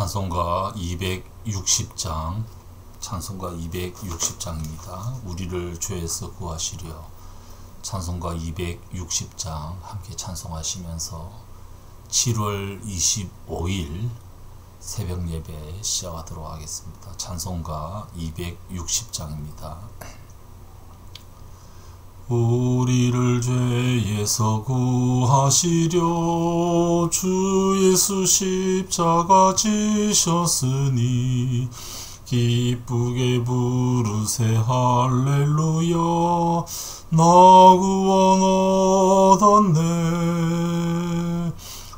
찬송가 260장, 찬송가 260장입니다. 우리를 죄에서 구하시려. 찬송가 260장 함께 찬송하시면서 7월 25일 새벽 예배 시작하도록 하겠습니다. 찬송가 260장입니다. 우리를 죄에서 구하시려 주 예수 십자가 지셨으니 기쁘게 부르세 할렐루야. 나 구원 얻었네.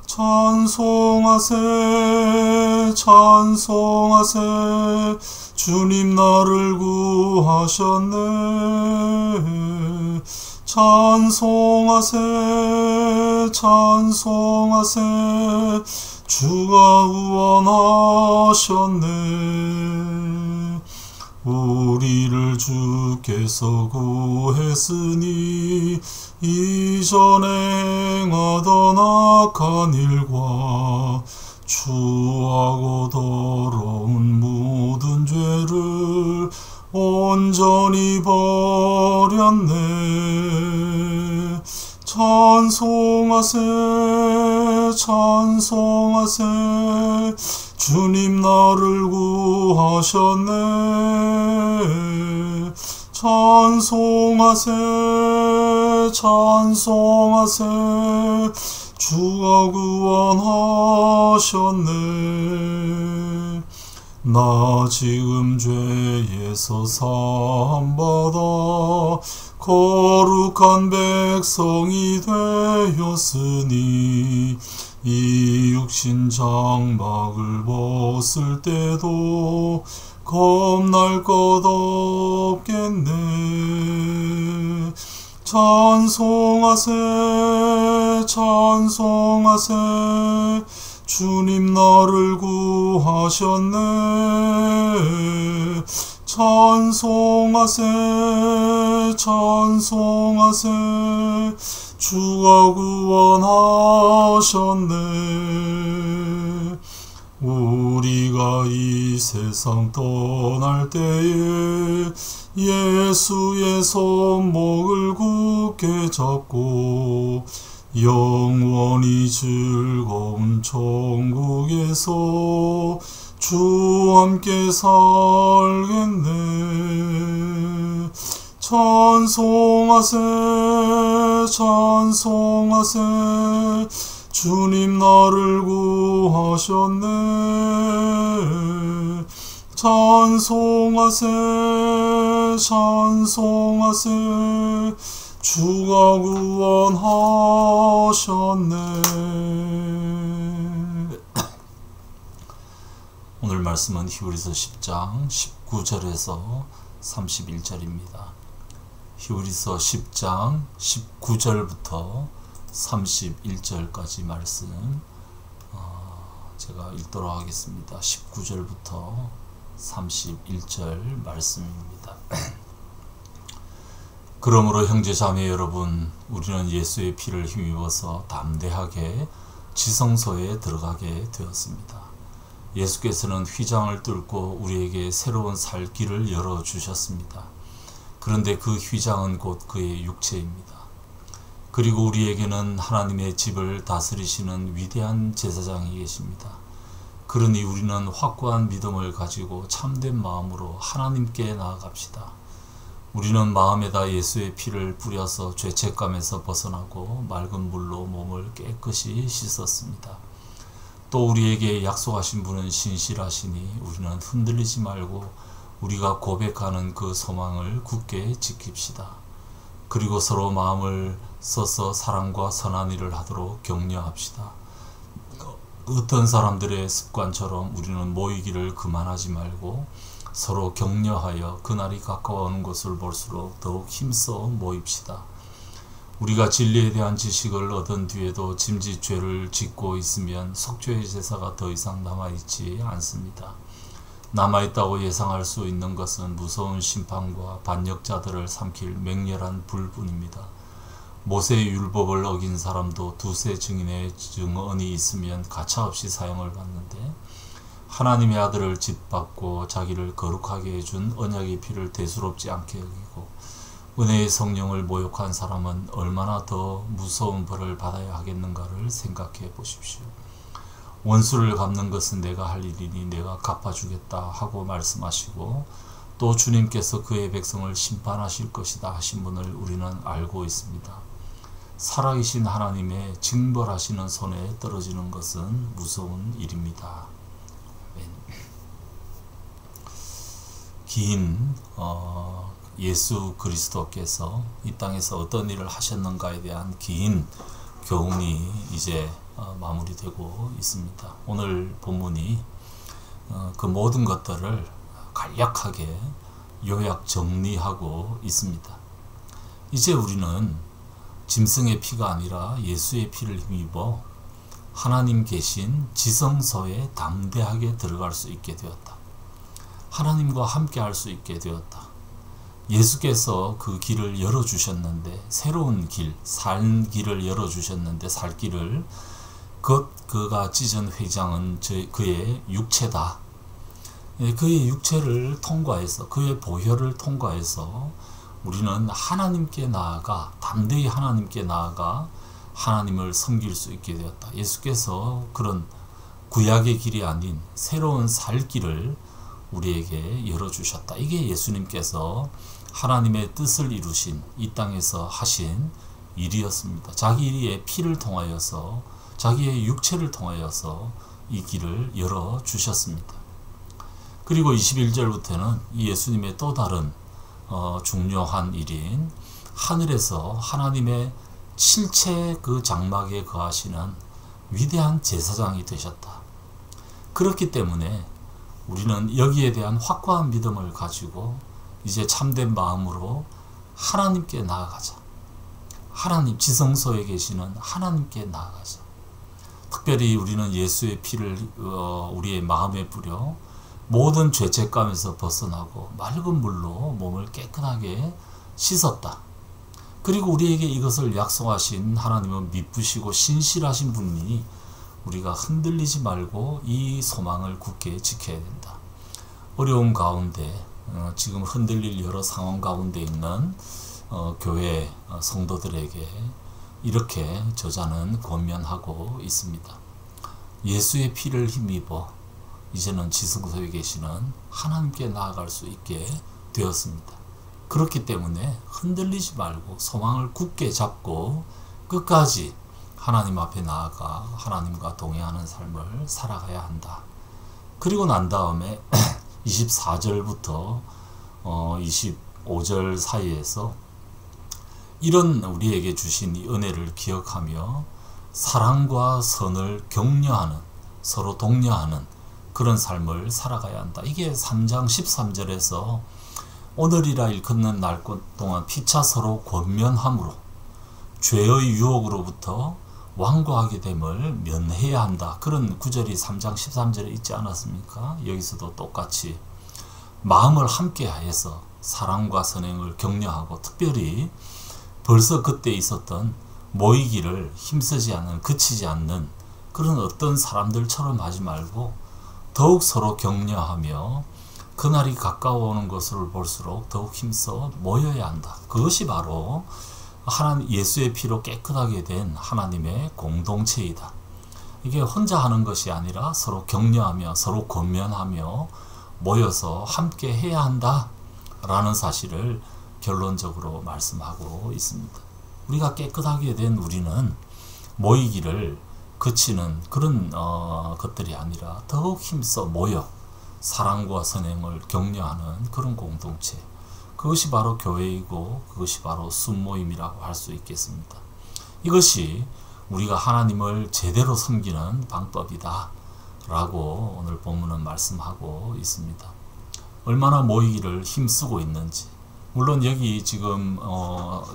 찬송하세 찬송하세 주님 나를 구하셨네. 찬송하세 찬송하세 주가 구원하셨네. 우리를 주께서 구했으니 이전에 행하던 악한 일과 추하고 더러운 모든 죄를 온전히 버렸네. 찬송하세 찬송하세 주님 나를 구하셨네. 찬송하세 찬송하세 주가 구원하셨네. 나 지금 죄에서 사함받아 거룩한 백성이 되었으니 이 육신 장막을 벗을 때도 겁날 것 없겠네. 찬송하세 찬송하세 주님 나를 구하셨네. 찬송하세 찬송하세 주가 구원하셨네. 우리가 이 세상 떠날 때에 예수의 손목을 굳게 잡고 영원히 즐거운 천국에서 주 함께 살겠네. 찬송하세 찬송하세 주님 나를 구하셨네. 찬송하세 찬송하세 주가 구원하셨네. 오늘 말씀은 히브리서 10장 19절에서 31절입니다. 히브리서 10장 19절부터 31절까지 말씀 제가 읽도록 하겠습니다. 19절부터 31절 말씀입니다. 그러므로 형제 자매 여러분, 우리는 예수의 피를 힘입어서 담대하게 지성소에 들어가게 되었습니다. 예수께서는 휘장을 뚫고 우리에게 새로운 살 길을 열어주셨습니다. 그런데 그 휘장은 곧 그의 육체입니다. 그리고 우리에게는 하나님의 집을 다스리시는 위대한 제사장이 계십니다. 그러니 우리는 확고한 믿음을 가지고 참된 마음으로 하나님께 나아갑시다. 우리는 마음에다 예수의 피를 뿌려서 죄책감에서 벗어나고 맑은 물로 몸을 깨끗이 씻었습니다. 또 우리에게 약속하신 분은 신실하시니 우리는 흔들리지 말고 우리가 고백하는 그 소망을 굳게 지킵시다. 그리고 서로 마음을 써서 사랑과 선한 일을 하도록 격려합시다. 어떤 사람들의 습관처럼 우리는 모이기를 그만하지 말고 서로 격려하여 그날이 가까워오는 것을 볼수록 더욱 힘써 모입시다. 우리가 진리에 대한 지식을 얻은 뒤에도 짐짓 죄를 짓고 있으면 속죄의 제사가 더 이상 남아있지 않습니다. 남아있다고 예상할 수 있는 것은 무서운 심판과 반역자들을 삼킬 맹렬한 불뿐입니다. 모세의 율법을 어긴 사람도 두세 증인의 증언이 있으면 가차없이 사형을 받는데 하나님의 아들을 짓밟고 자기를 거룩하게 해준 언약의 피를 대수롭지 않게 여기고 은혜의 성령을 모욕한 사람은 얼마나 더 무서운 벌을 받아야 하겠는가를 생각해 보십시오. 원수를 갚는 것은 내가 할 일이니 내가 갚아주겠다 하고 말씀하시고 또 주님께서 그의 백성을 심판하실 것이다 하신 분을 우리는 알고 있습니다. 살아계신 하나님의 징벌하시는 손에 떨어지는 것은 무서운 일입니다. 긴 예수 그리스도께서 이 땅에서 어떤 일을 하셨는가에 대한 긴 교훈이 이제 마무리되고 있습니다. 오늘 본문이 그 모든 것들을 간략하게 요약 정리하고 있습니다. 이제 우리는 짐승의 피가 아니라 예수의 피를 힘입어 하나님 계신 지성소에 담대하게 들어갈 수 있게 되었다. 하나님과 함께 할 수 있게 되었다. 예수께서 그 길을 열어주셨는데, 새로운 길, 살 길을 열어주셨는데, 살 길을 그가 찢은 회장은 그의 육체다. 그의 육체를 통과해서, 그의 보혈을 통과해서 우리는 하나님께 나아가, 담대히 하나님께 나아가 하나님을 섬길 수 있게 되었다. 예수께서 그런 구약의 길이 아닌 새로운 살 길을 우리에게 열어주셨다. 이게 예수님께서 하나님의 뜻을 이루신 이 땅에서 하신 일이었습니다. 자기의 피를 통하여서, 자기의 육체를 통하여서 이 길을 열어주셨습니다. 그리고 21절부터는 이 예수님의 또 다른 중요한 일인 하늘에서 하나님의 실체 그 장막에 거하시는 위대한 제사장이 되셨다. 그렇기 때문에 우리는 여기에 대한 확고한 믿음을 가지고 이제 참된 마음으로 하나님께 나아가자. 하나님 지성소에 계시는 하나님께 나아가자. 특별히 우리는 예수의 피를 우리의 마음에 뿌려 모든 죄책감에서 벗어나고 맑은 물로 몸을 깨끗하게 씻었다. 그리고 우리에게 이것을 약속하신 하나님은 미쁘시고 신실하신 분이니 우리가 흔들리지 말고 이 소망을 굳게 지켜야 된다. 어려움 가운데 지금 흔들릴 여러 상황 가운데 있는 교회 성도들에게 이렇게 저자는 권면하고 있습니다. 예수의 피를 힘입어 이제는 지성소에 계시는 하나님께 나아갈 수 있게 되었습니다. 그렇기 때문에 흔들리지 말고 소망을 굳게 잡고 끝까지 하나님 앞에 나아가 하나님과 동행하는 삶을 살아가야 한다. 그리고 난 다음에 24절부터 25절 사이에서 이런 우리에게 주신 이 은혜를 기억하며 사랑과 선을 격려하는, 서로 독려하는 그런 삶을 살아가야 한다. 이게 3장 13절에서 오늘이라 일컫는 날 동안 피차 서로 권면함으로 죄의 유혹으로부터 완고하게 됨을 면해야 한다. 그런 구절이 3장 13절에 있지 않았습니까? 여기서도 똑같이 마음을 함께하여서 사랑과 선행을 격려하고, 특별히 벌써 그때 있었던 모이기를 힘쓰지 않는, 그치지 않는 그런 어떤 사람들처럼 하지 말고 더욱 서로 격려하며 그날이 가까워오는 것을 볼수록 더욱 힘써 모여야 한다. 그것이 바로 하나님 예수의 피로 깨끗하게 된 하나님의 공동체이다. 이게 혼자 하는 것이 아니라 서로 격려하며 서로 권면하며 모여서 함께 해야 한다 라는 사실을 결론적으로 말씀하고 있습니다. 우리가 깨끗하게 된 우리는 모이기를 그치는 그런 것들이 아니라 더욱 힘써 모여 사랑과 선행을 격려하는 그런 공동체, 그것이 바로 교회이고 그것이 바로 순모임이라고 할 수 있겠습니다. 이것이 우리가 하나님을 제대로 섬기는 방법이다 라고 오늘 본문은 말씀하고 있습니다. 얼마나 모이기를 힘쓰고 있는지, 물론 여기 지금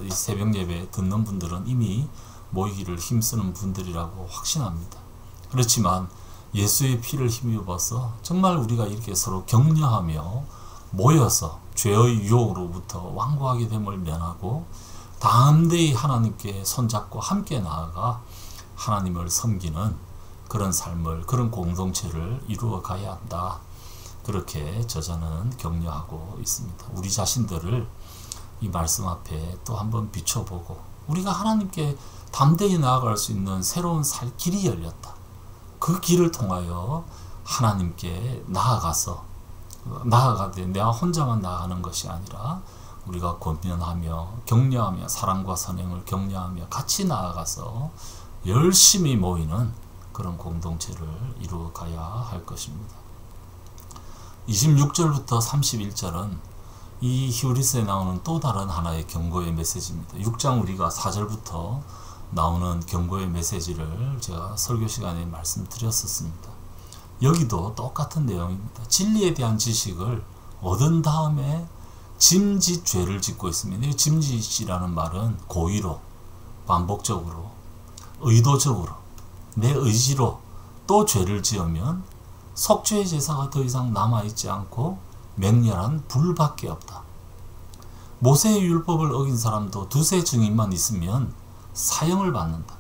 이 새벽 예배 듣는 분들은 이미 모이기를 힘쓰는 분들이라고 확신합니다. 그렇지만 예수의 피를 힘입어서 정말 우리가 이렇게 서로 격려하며 모여서 죄의 유혹으로부터 완고하게 됨을 면하고 담대히 하나님께 손잡고 함께 나아가 하나님을 섬기는 그런 삶을, 그런 공동체를 이루어 가야 한다. 그렇게 저자는 격려하고 있습니다. 우리 자신들을 이 말씀 앞에 또 한번 비춰보고 우리가 하나님께 담대히 나아갈 수 있는 새로운 살 길이 열렸다. 그 길을 통하여 하나님께 나아가되 내가 혼자만 나아가는 것이 아니라 우리가 권면하며 격려하며 사랑과 선행을 격려하며 같이 나아가서 열심히 모이는 그런 공동체를 이루어 가야 할 것입니다. 26절부터 31절은 이 히브리서에 나오는 또 다른 하나의 경고의 메시지입니다. 6장 우리가 4절부터 나오는 경고의 메시지를 제가 설교 시간에 말씀드렸었습니다. 여기도 똑같은 내용입니다. 진리에 대한 지식을 얻은 다음에 짐짓 죄를 짓고 있습니다. 이 짐짓이라는 말은 고의로, 반복적으로, 의도적으로, 내 의지로 또 죄를 지으면 속죄의 제사가 더 이상 남아있지 않고 맹렬한 불밖에 없다. 모세의 율법을 어긴 사람도 두세 증인만 있으면 사형을 받는다.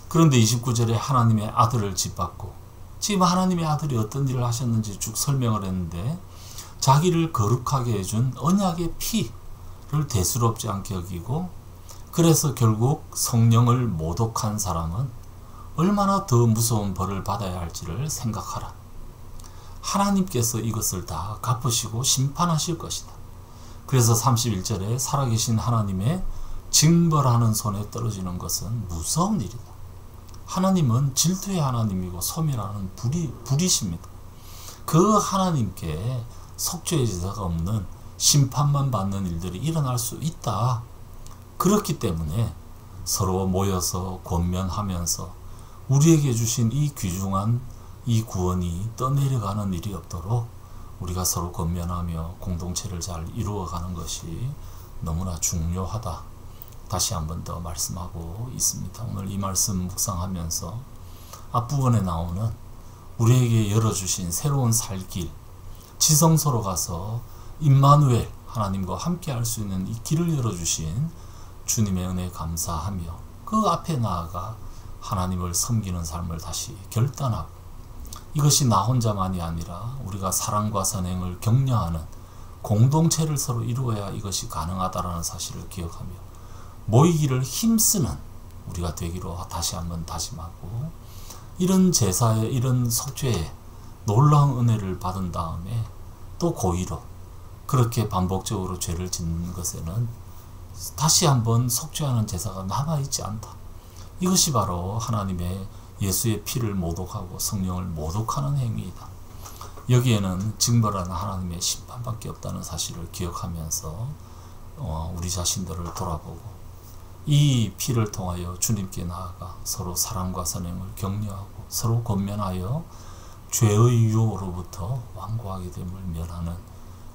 그런데 29절에 하나님의 아들을 짓밟고 지금 하나님의 아들이 어떤 일을 하셨는지 쭉 설명을 했는데 자기를 거룩하게 해준 언약의 피를 대수롭지 않게 여기고 그래서 결국 성령을 모독한 사람은 얼마나 더 무서운 벌을 받아야 할지를 생각하라. 하나님께서 이것을 다 갚으시고 심판하실 것이다. 그래서 31절에 살아계신 하나님의 징벌하는 손에 떨어지는 것은 무서운 일이다. 하나님은 질투의 하나님이고 소멸하는 불이십니다. 그 하나님께 속죄의 제사가 없는 심판만 받는 일들이 일어날 수 있다. 그렇기 때문에 서로 모여서 권면하면서 우리에게 주신 이 귀중한 이 구원이 떠내려가는 일이 없도록 우리가 서로 권면하며 공동체를 잘 이루어가는 것이 너무나 중요하다. 다시 한 번 더 말씀하고 있습니다. 오늘 이 말씀 묵상하면서 앞부분에 나오는 우리에게 열어주신 새로운 살길, 지성소로 가서 임마누엘 하나님과 함께 할 수 있는 이 길을 열어주신 주님의 은혜에 감사하며 그 앞에 나아가 하나님을 섬기는 삶을 다시 결단하고 이것이 나 혼자만이 아니라 우리가 사랑과 선행을 격려하는 공동체를 서로 이루어야 이것이 가능하다는 사실을 기억하며 모이기를 힘쓰는 우리가 되기로 다시 한번 다짐하고 이런 제사에 이런 속죄에 놀라운 은혜를 받은 다음에 또 고의로 그렇게 반복적으로 죄를 짓는 것에는 다시 한번 속죄하는 제사가 남아있지 않다. 이것이 바로 하나님의 예수의 피를 모독하고 성령을 모독하는 행위이다. 여기에는 징벌하는 하나님의 심판밖에 없다는 사실을 기억하면서 우리 자신들을 돌아보고 이 피를 통하여 주님께 나아가 서로 사랑과 선행을 격려하고 서로 권면하여 죄의 유혹으로부터 완고하게 됨을 면하는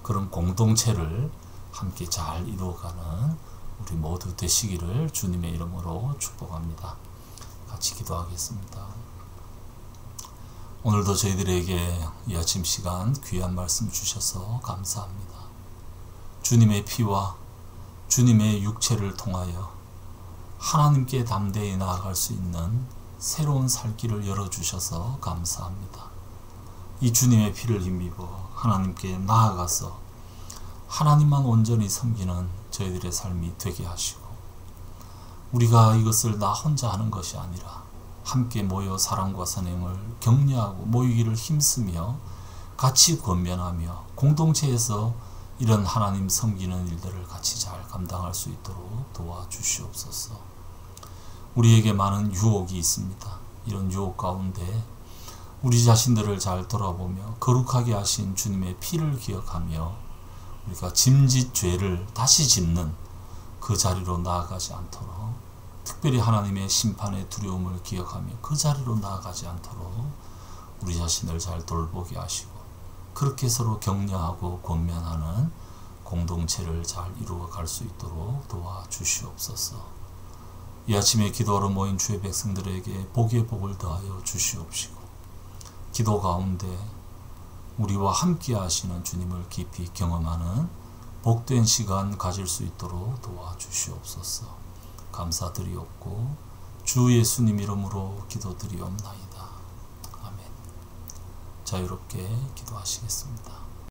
그런 공동체를 함께 잘 이루어가는 우리 모두 되시기를 주님의 이름으로 축복합니다. 같이 기도하겠습니다. 오늘도 저희들에게 이 아침 시간 귀한 말씀 주셔서 감사합니다. 주님의 피와 주님의 육체를 통하여 하나님께 담대히 나아갈 수 있는 새로운 살 길을 열어주셔서 감사합니다. 이 주님의 피를 힘입어 하나님께 나아가서 하나님만 온전히 섬기는 저희들의 삶이 되게 하시고 우리가 이것을 나 혼자 하는 것이 아니라 함께 모여 사랑과 선행을 격려하고 모이기를 힘쓰며 같이 권면하며 공동체에서 이런 하나님 섬기는 일들을 같이 잘 감당할 수 있도록 도와주시옵소서. 우리에게 많은 유혹이 있습니다. 이런 유혹 가운데 우리 자신들을 잘 돌아보며 거룩하게 하신 주님의 피를 기억하며 우리가 짐짓 죄를 다시 짓는 그 자리로 나아가지 않도록 특별히 하나님의 심판의 두려움을 기억하며 그 자리로 나아가지 않도록 우리 자신을 잘 돌보게 하시고 그렇게 서로 격려하고 권면하는 공동체를 잘 이루어 갈 수 있도록 도와주시옵소서. 이 아침에 기도하러 모인 주의 백성들에게 복의 복을 더하여 주시옵시고 기도 가운데 우리와 함께 하시는 주님을 깊이 경험하는 복된 시간 가질 수 있도록 도와주시옵소서. 감사드리옵고 주 예수님 이름으로 기도드리옵나이다. 자유롭게 기도하시겠습니다.